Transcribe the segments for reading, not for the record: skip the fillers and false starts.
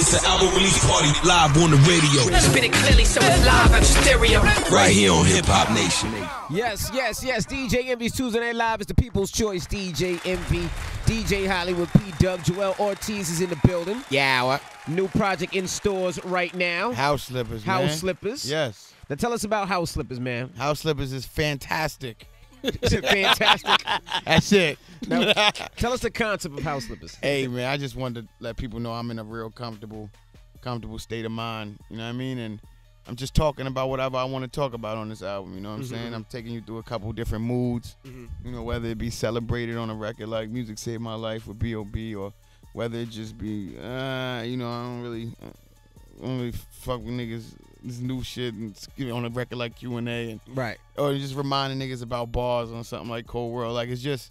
It's an album release party live on the radio. Spit it clearly so it's live at your stereo. Right here on Hip Hop Nation. Yes. DJ Envy's Tuesday Night Live is the people's choice. DJ Envy, DJ Hollywood, P-Dub, Joell Ortiz is in the building. Yeah. New project in stores right now. House Slippers, man. House Slippers. Yes. Now tell us about House Slippers, man. House Slippers is fantastic. Is it fantastic? That's it. Now, tell us the concept of House Slippers. Hey, man, I just wanted to let people know I'm in a real comfortable state of mind. You know what I mean? And I'm just talking about whatever I want to talk about on this album. You know what I'm saying? I'm taking you through a couple different moods. You know, whether it be celebrated on a record like Music Saved My Life with B.O.B. or whether it just be, you know, I don't really fuck with niggas. This new shit and on a record like Q&A and right, or just reminding niggas about bars on something like Cold World. Like it's just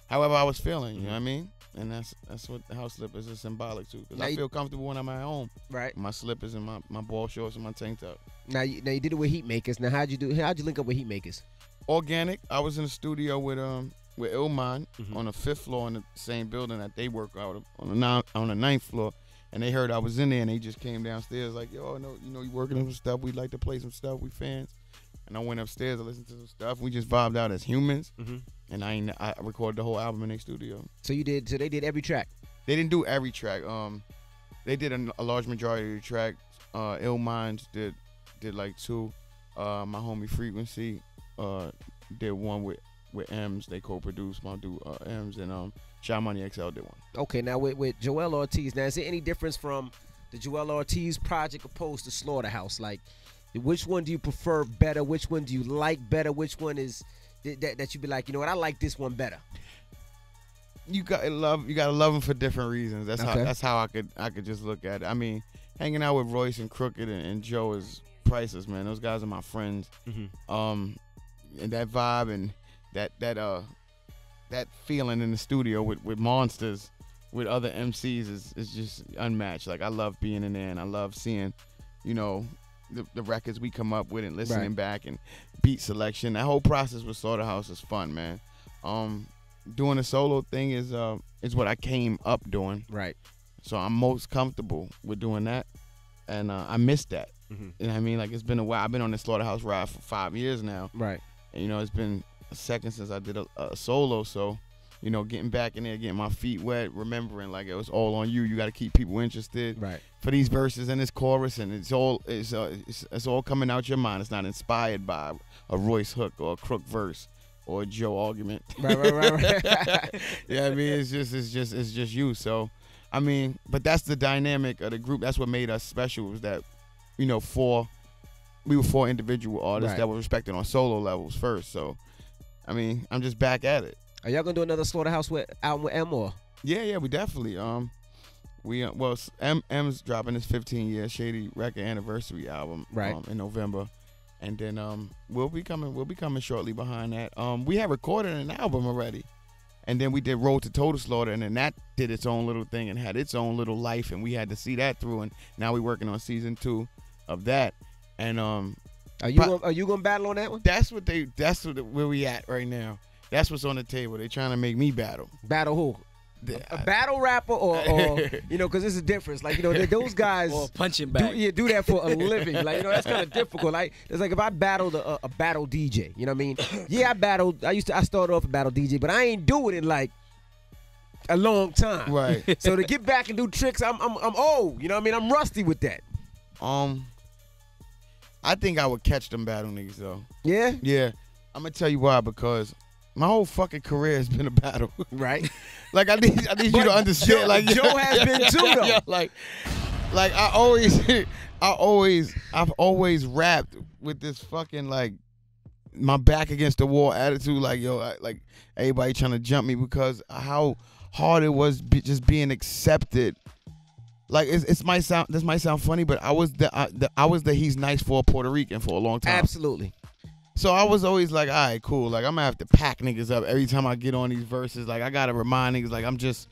however I was feeling. You know what I mean? And that's what the House Slippers is symbolic to. Because I feel comfortable when I'm at home. Right. My slippers and my ball shorts and my tank top. Now you did it with Heat Makerz. Now how'd you link up with Heat Makerz? Organic. I was in the studio with Ermaine on the 5th floor in the same building that they work out on the 9th floor. And they heard I was in there, and they just came downstairs like, yo, no, you know, you working on some stuff. We'd like to play some stuff. We fans. And I went upstairs to listen to some stuff. We just vibed out as humans. And I recorded the whole album in their studio. So they did every track? They didn't do every track. They did a large majority of the tracks. Ill Minds did like 2. My homie Frequency did one with M's. They co-produced my dude M's, and Shy Money XL did one. Okay, now with Joell Ortiz, now is there any difference from the Joell Ortiz project opposed to Slaughterhouse? Like, which one do you prefer better? Which one do you like better? Which one is that you be like, you know what, I like this one better? You gotta love them for different reasons. That's how I could just look at it. I mean, hanging out with Royce and Crooked and Joe is priceless, man. Those guys are my friends. And that vibe and that feeling in the studio with monsters, with other MCs is just unmatched. Like I love being in there, and I love seeing, you know, the records we come up with and listening back and beat selection. That whole process with Slaughterhouse is fun, man. Doing a solo thing is what I came up doing. Right. So I'm most comfortable with doing that, and I miss that. You know what I mean? Like it's been a while. I've been on the Slaughterhouse ride for 5 years now. Right. And you know, it's been a second since I did a solo, so you know, getting back in there, getting my feet wet, remembering like it was all on you. You got to keep people interested, right, for these verses and this chorus, and it's all coming out your mind. It's not inspired by a Royce hook or a Crook verse or a Joe argument. Right. Yeah, I mean, it's just you. So, I mean, but that's the dynamic of the group. That's what made us special. Was that, you know, we were 4 individual artists that were respected on solo levels first. So, I mean, I'm just back at it. Are y'all gonna do another Slaughterhouse album with M or? Yeah, we definitely. M's dropping his 15-year Shady Record anniversary album in November, and then we'll be coming shortly behind that. We had recorded an album already, and then we did Road to Total Slaughter, and then that did its own little thing and had its own little life, and we had to see that through. And now we're working on season 2 of that, and Are you gonna battle on that one? That's where we at right now. That's what's on the table. They trying to make me battle. Battle who? A battle rapper or you know, because there's a difference. Like, you know, those guys or punching bag. Do that for a living. Like, you know, that's kind of difficult. Like, it's like if I battled a battle DJ, you know what I mean? Yeah, I started off a battle DJ, but I ain't do it in like a long time. Right. So to get back and do tricks, I'm old. You know what I mean? I'm rusty with that. I think I would catch them battle niggas though. Yeah? Yeah. I'm gonna tell you why, because my whole fucking career has been a battle. Right. Like I need you to understand. Joe has been too though. Like I've always rapped with this fucking like my back against the wall attitude. Like like everybody trying to jump me because how hard it was just being accepted. Like this might sound funny, but I was the he's nice for a Puerto Rican for a long time. Absolutely. So I was always like, all right, cool. Like I'm gonna have to pack niggas up every time I get on these verses. Like I gotta remind niggas, like I'm just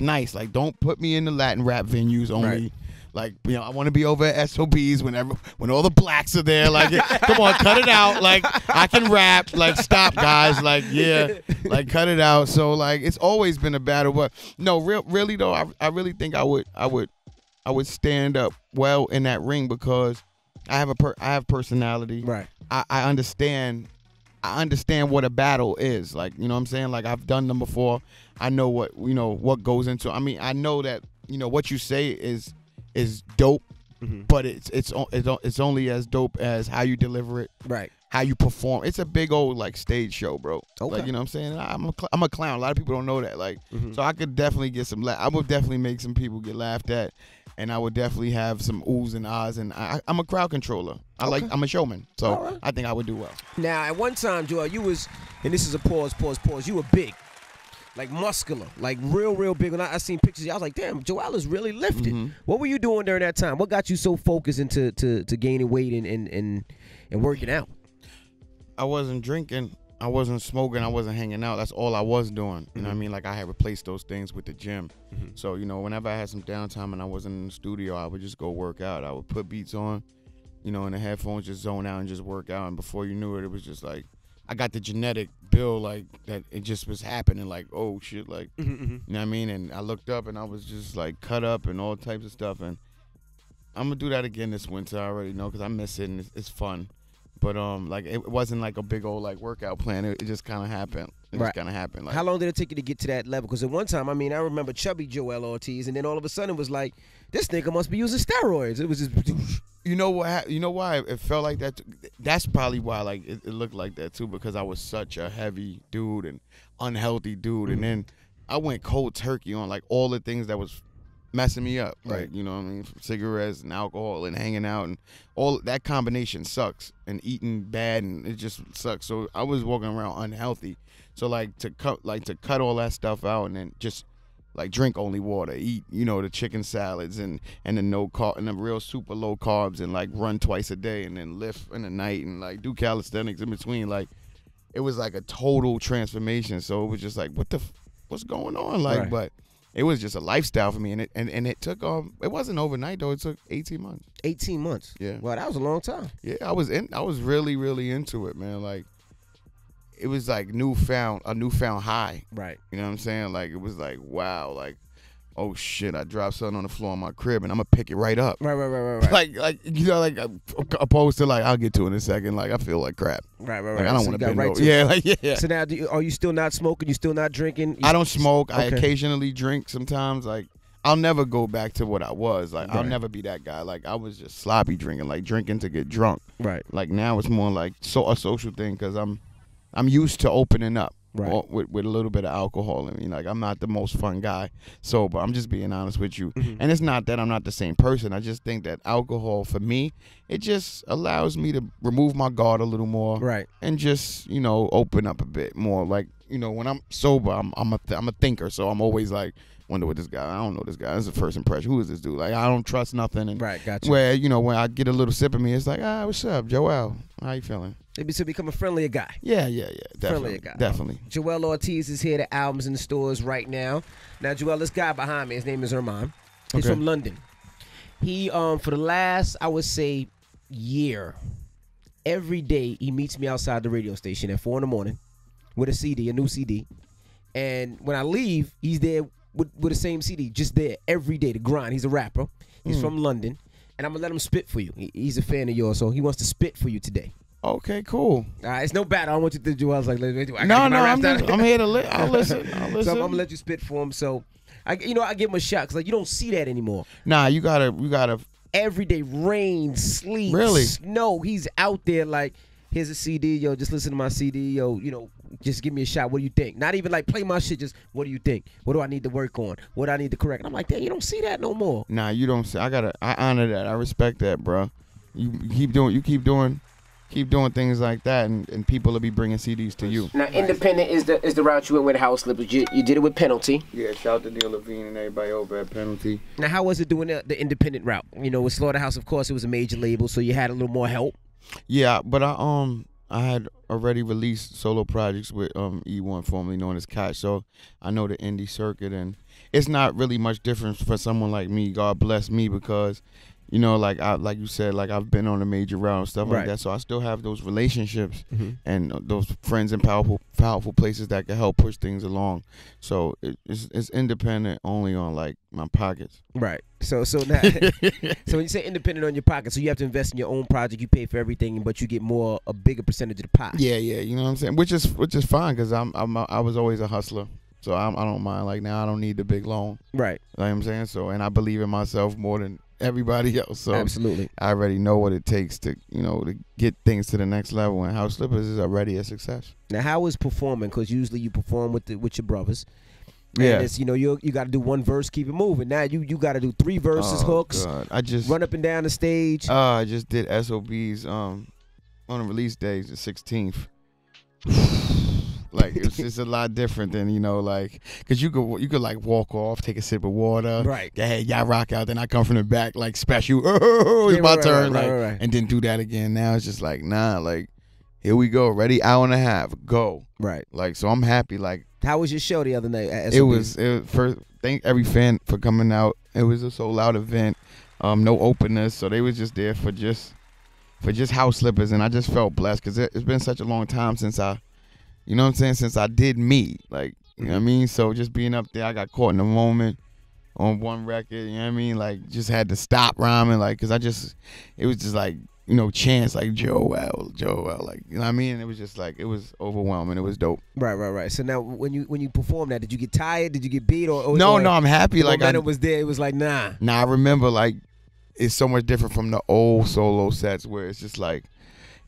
nice. Like don't put me in the Latin rap venues only. Right. Like, you know, I want to be over at SOBs when all the blacks are there. Like, come on, cut it out. Like, I can rap. Like, stop, guys. Like, yeah, like cut it out. So like, it's always been a battle. But no, really though, I really think I would I would stand up well in that ring because I have personality. Right. I understand what a battle is. Like, you know what I'm saying? Like, I've done them before. I know what goes into. I mean, I know that what you say is dope, but it's only as dope as how you deliver it. Right. How you perform. It's a big old like stage show, bro. Okay. Like, you know what I'm saying? I'm a clown. A lot of people don't know that. Like, so I could definitely get some. I would definitely make some people get laughed at, and I would definitely have some oohs and ahs. And I'm a crowd controller. I'm a showman, so right. I think I would do well. Now, at one time, Joell, you was, and this is a pause. You were big, like muscular, like real big. When I seen pictures, I was like, damn, Joell is really lifted. What were you doing during that time? What got you so focused into to gaining weight and working out? I wasn't drinking, I wasn't smoking, I wasn't hanging out. That's all I was doing. You know what I mean? Like, I had replaced those things with the gym. So, whenever I had some downtime and I wasn't in the studio, I would just go work out. I would put beats on, in the headphones, just zone out and just work out. And before you knew it, it was just like, I got the genetic build, like, that it just was happening. Like, oh, shit, like, you know what I mean? And I looked up and I was just, like, cut up and all types of stuff. And I'm going to do that again this winter, I already know, because I miss it and it's fun. But like, it wasn't like a big old like workout plan. It just kind of happened. Just kind of happened. Like, how long did it take you to get to that level? Because at one time, I remember chubby Joell Ortiz, and then all of a sudden it was like, this nigga must be using steroids. It was just. You know what? You know why it felt like that? That's probably why like it looked like that too, because I was such a heavy dude and unhealthy dude, and then I went cold turkey on like all the things that was messing me up, right? Like, you know what I mean, cigarettes and alcohol and hanging out and all that combination sucks, and eating bad, and it just sucks. So I was walking around unhealthy. So like to cut all that stuff out and then just like drink only water, eat the chicken salads and the no carb and the real super low carbs, and like run twice a day and then lift in the night and like do calisthenics in between. Like, it was like a total transformation. So it was just like, what's going on? Like, right. But it was just a lifestyle for me, and it took it wasn't overnight though. It took 18 months. 18 months. Yeah. Well, that was a long time. Yeah, I was really, really into it, man. Like, it was like a newfound high. Right. You know what I'm saying? Like, it was like, wow, like, oh shit, I dropped something on the floor in my crib and I'm gonna pick it right up. Right. Like like opposed to like, I'll get to it in a second. Like, I feel like crap. Right. Like, I don't want to bend over. Yeah. So now, are you still not smoking? You still not drinking? I don't smoke. Okay. I occasionally drink sometimes. Like, I'll never go back to what I was. Like, right. I'll never be that guy. Like, I was just sloppy drinking, like drinking to get drunk. Right. Like, now it's more like a social thing because I'm used to opening up. Right. With a little bit of alcohol. I mean, like, I'm not the most fun guy sober. I'm just being honest with you. And it's not that I'm not the same person. I just think that alcohol, for me, it just allows me to remove my guard a little more. Right. And just, open up a bit more. Like, when I'm sober, I'm a thinker. So I'm always like, wonder what this guy, I don't know this guy. This is the first impression. Who is this dude? Like, I don't trust nothing. And right, gotcha. Where, when I get a little sip of me, it's like, what's up, Joell? How you feeling? Maybe to become a friendlier guy. Yeah. Definitely. Friendlier guy. Definitely. Joell Ortiz is here. The album's in the stores right now. Now, Joell, this guy behind me, his name is Ermaine. He's from London. He, for the last, I would say, year, every day he meets me outside the radio station at 4 a.m. with a new CD. And when I leave, he's there with the same CD, just there every day to grind. He's a rapper. He's from London. And I'm going to let him spit for you. He's a fan of yours, so he wants to spit for you today. Okay, cool. All right, it's no battle. I want you to do. I was like, I'm here to I'll listen. So I'm gonna let you spit for him. So, I give him a shot because like you don't see that anymore. Nah, you gotta. Every day, rain, sleet, snow. He's out there like, here's a CD, yo. Just listen to my CD, yo. Just give me a shot. What do you think? Not even like play my shit. Just what do you think? What do I need to work on? What do I need to correct? And I'm like, damn, you don't see that no more. Nah, you don't see. I honor that. I respect that, bro. You keep doing things like that, and people will be bringing CDs to you. Now, independent is the route you went with House Slippers. You did it with Penalty. Yeah, shout out to Neil Levine and everybody over at Penalty. Now, how was it doing the independent route? With Slaughterhouse, of course, it was a major label, so you had a little more help. Yeah, but I had already released solo projects with E1, formerly known as Catch, so I know the indie circuit, and it's not really much difference for someone like me. God bless me, because you know, like you said, like I've been on a major route and stuff like that. So I still have those relationships and those friends in powerful places that can help push things along. So it's independent only on like my pockets. Right. So now, so when you say independent on your pocket, so you have to invest in your own project. You pay for everything, but you get a bigger percentage of the pie. Yeah. You know what I'm saying? Which is fine because I was always a hustler. So I don't mind. Like now I don't need the big loan. Right. You know what I'm saying? So, and I believe in myself more than everybody else. So absolutely. I already know what it takes to, to get things to the next level, and House Slippers is already a success. Now, how is performing? Because usually you perform with your brothers. Yeah. And it's, you got to do one verse, keep it moving. Now you got to do 3 verses, hooks. God. I just run up and down the stage. I just did SOBs on the release day, the 16th. Like it's just a lot different than like because you could like walk off, take a sip of water, right? Hey, y'all rock out. Then I come from the back like special. Oh, it's my turn, right. And then do that again. Now it's just like nah, like here we go, ready, hour and a half, go. Right. Like so, I'm happy. Like how was your show the other night? At it was first. Thank every fan for coming out. It was a sold out event. No openers, so they was just there for just House Slippers, and I just felt blessed because it's been such a long time since I. You know what I'm saying? Since I did me, like, you know what I mean? So just being up there, I got caught in the moment on one record, you know what I mean? Like, just had to stop rhyming, like, because it was just like, chants like Joell, like, you know what I mean? And it was just like, it was overwhelming. It was dope. Right. So now, when you perform that, did you get tired? Did you get beat? No, I'm happy. Like, momentum was there. It was like, nah. Nah, I remember, like, it's so much different from the old solo sets where it's just like,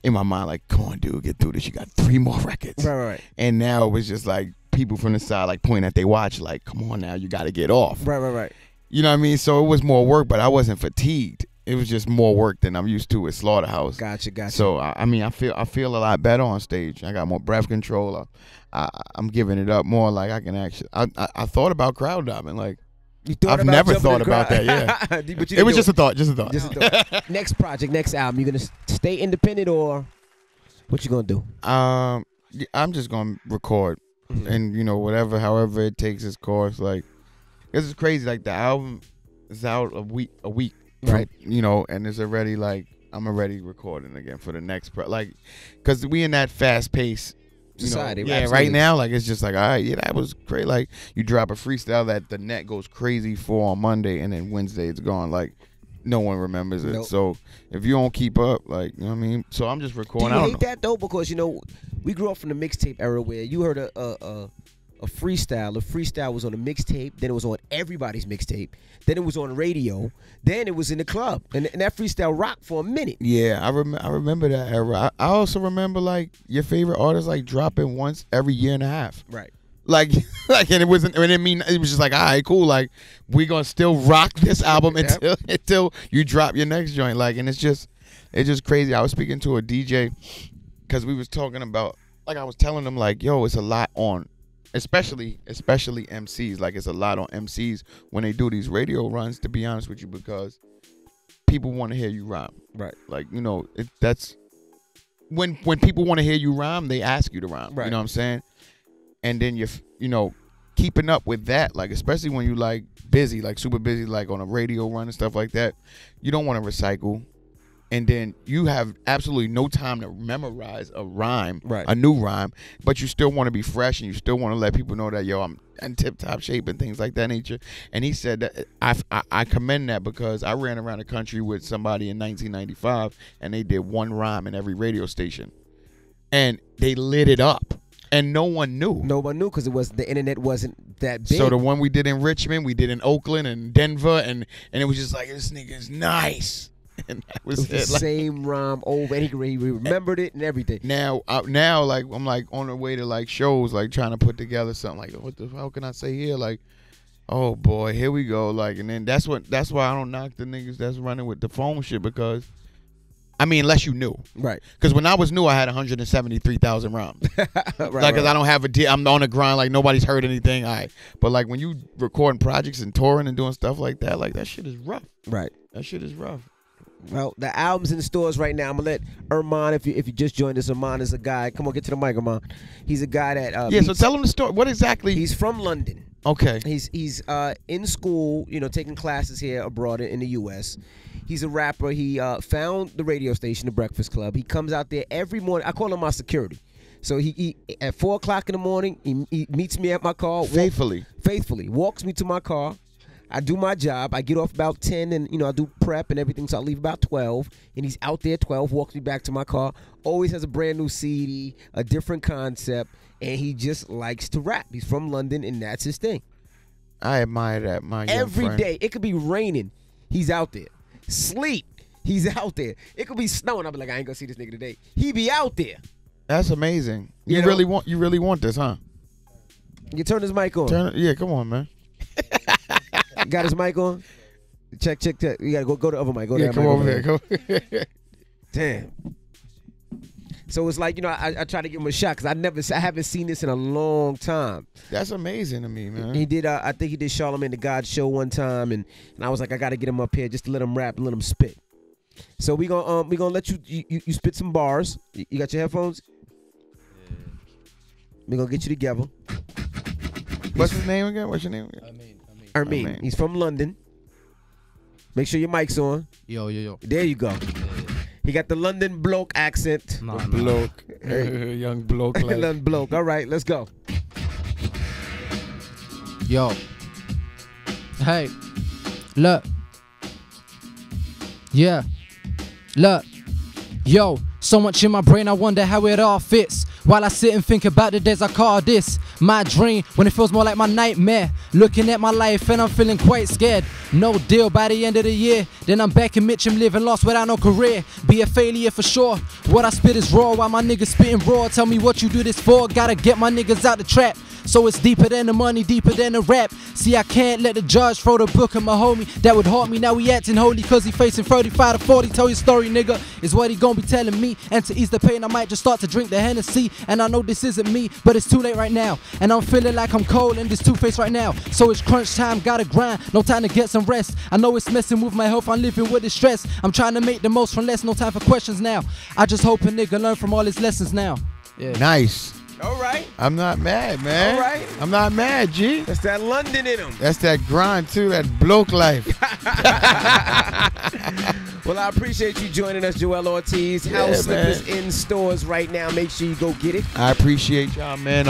in my mind, like, come on, dude, get through this. You got 3 more records. Right. And now it was just like people from the side, like, pointing at their watch, like, come on now, you got to get off. Right. You know what I mean? So it was more work, but I wasn't fatigued. It was just more work than I'm used to with Slaughterhouse. Gotcha. So I feel a lot better on stage. I got more breath control. I'm giving it up more. Like I can actually. I thought about crowd diving. Like. I've never thought about that, yeah. But it was just a thought. Next project, next album, you gonna stay independent or what you gonna do? I'm just gonna record, and however it takes its course. Like this is crazy. Like the album is out a week, right? And it's already like I'm already recording again for the next because we in that fast pace. Society, right now, like it's just like, all right, yeah, that was great. Like you drop a freestyle that the net goes crazy for on Monday, and then Wednesday it's gone. Like no one remembers it. Nope. So if you don't keep up, like you know what I mean. So I'm just recording. Do you hate that though? Because we grew up from the mixtape era where you heard a freestyle. A freestyle was on a mixtape, then it was on everybody's mixtape, then it was on radio, then it was in the club, and that freestyle rocked for a minute. Yeah, I remember that era. I also remember like your favorite artists like dropping once every year and a half. Right. Like and it wasn't. I mean, it was just like, all right, cool. Like we gonna still rock this album until you drop your next joint. Like, and it's just crazy. I was speaking to a DJ because we was talking about, like I was telling them like, yo, it's a lot on. Especially MCs, like it's a lot on MCs when they do these radio runs, to be honest with you, because people want to hear you rhyme. Right. Like, that's when people want to hear you rhyme, they ask you to rhyme. Right. You know what I'm saying? And then you're keeping up with that, like especially when you like busy, like super busy, like on a radio run and stuff like that, you don't want to recycle. And then you have absolutely no time to memorize a rhyme, right. A new rhyme, but you still want to be fresh and you still want to let people know that, yo, I'm in tip-top shape and things like that nature. And he said that I commend that because I ran around the country with somebody in 1995 and they did one rhyme in every radio station. And they lit it up. And no one knew. No one knew because the internet wasn't that big. So the one we did in Richmond, we did in Oakland and Denver, and it was just like, this nigga's nice. And that was the same rhyme over, and he remembered it and everything. Now, like I'm like on the way to like shows, like trying to put together something. Like, what the hell can I say here? Like, oh boy, here we go. Like, and then that's why I don't knock the niggas that's running with the phone shit because, I mean, unless you knew, right? Because when I was new, I had 173,000 rhymes. Right, because I don't have I'm on the grind. Like nobody's heard anything. All right, but like when you recording projects and touring and doing stuff like that shit is rough. Right. That shit is rough. Well, the album's in the stores right now. I'm gonna let Ermaine, if you just joined us, Ermaine is a guy. Come on, get to the mic, Ermaine. He's a guy that so tell him the story. What exactly? He's from London. Okay. He's in school, taking classes here abroad in the U.S. He's a rapper. He found the radio station, the Breakfast Club. He comes out there every morning. I call him my security. So he at 4 o'clock in the morning, he meets me at my car. Faithfully. Walks me to my car. I do my job. I get off about 10 and, I do prep and everything. So I leave about 12. And he's out there at 12, walks me back to my car. Always has a brand new CD, a different concept. And he just likes to rap. He's from London, and that's his thing. I admire that, my young Every friend. day. It could be raining. He's out there. Sleep. He's out there. It could be snowing. I'll be like, I ain't gonna see this nigga today. He be out there. That's amazing. You really want this, huh? You turn his mic on. Yeah, come on, man. Got his mic on? Check. You gotta go to the other mic. Go yeah, to come over here. Go. Damn. So it's like, I try to give him a shot because I haven't seen this in a long time. That's amazing to me, man. He did. I think he did Charlamagne the God show one time, and I was like, I got to get him up here just to let him rap and let him spit. So we gonna let you spit some bars. You got your headphones? Yeah. We gonna get you together. What's his name again? Ermaine. He's from London. Make sure your mic's on. Yo. There you go. He got the London bloke accent. Bloke. Hey. Young bloke. Like. London bloke. All right, let's go. Yo. Hey. Look. Yeah. Look. Yo. So much in my brain, I wonder how it all fits. While I sit and think about the days I call this my dream, when it feels more like my nightmare. Looking at my life and I'm feeling quite scared. No deal by the end of the year. Then I'm back in Mitcham living lost without no career. Be a failure for sure. What I spit is raw while my niggas spitting raw. Tell me what you do this for. Gotta get my niggas out the trap. So it's deeper than the money, deeper than the rap. See, I can't let the judge throw the book at my homie. That would haunt me. Now he acting holy cause he facing 35 to 40. Tell your story, nigga, is what he gon' be telling me. And to ease the pain, I might just start to drink the Hennessy. And I know this isn't me, but it's too late right now. And I'm feeling like I'm cold in this two-face right now. So it's crunch time, gotta grind, no time to get some rest. I know it's messing with my health, I'm living with the stress. I'm trying to make the most from less, no time for questions now. I just hope a nigga learn from all his lessons now. Yeah. Nice. All right. I'm not mad, man. All right. I'm not mad, G. That's that London in him. That's that grind, too, that bloke life. Well, I appreciate you joining us, Joell Ortiz. House Slippers in stores right now. Make sure you go get it. I appreciate y'all, man.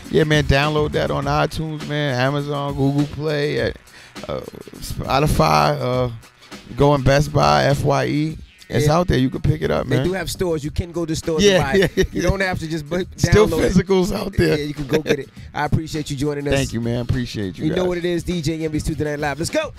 Yeah, man, download that on iTunes, man, Amazon, Google Play, at Spotify, go in Best Buy, FYE. It's out there. You can pick it up, man. They do have stores. You can go to stores and buy it. You don't have to just download it. Still physicals out there. Yeah, you can go get it. I appreciate you joining us. Thank you, man. Appreciate you guys. You know what it is. DJ Envy's Tuesday Night Live. Let's go.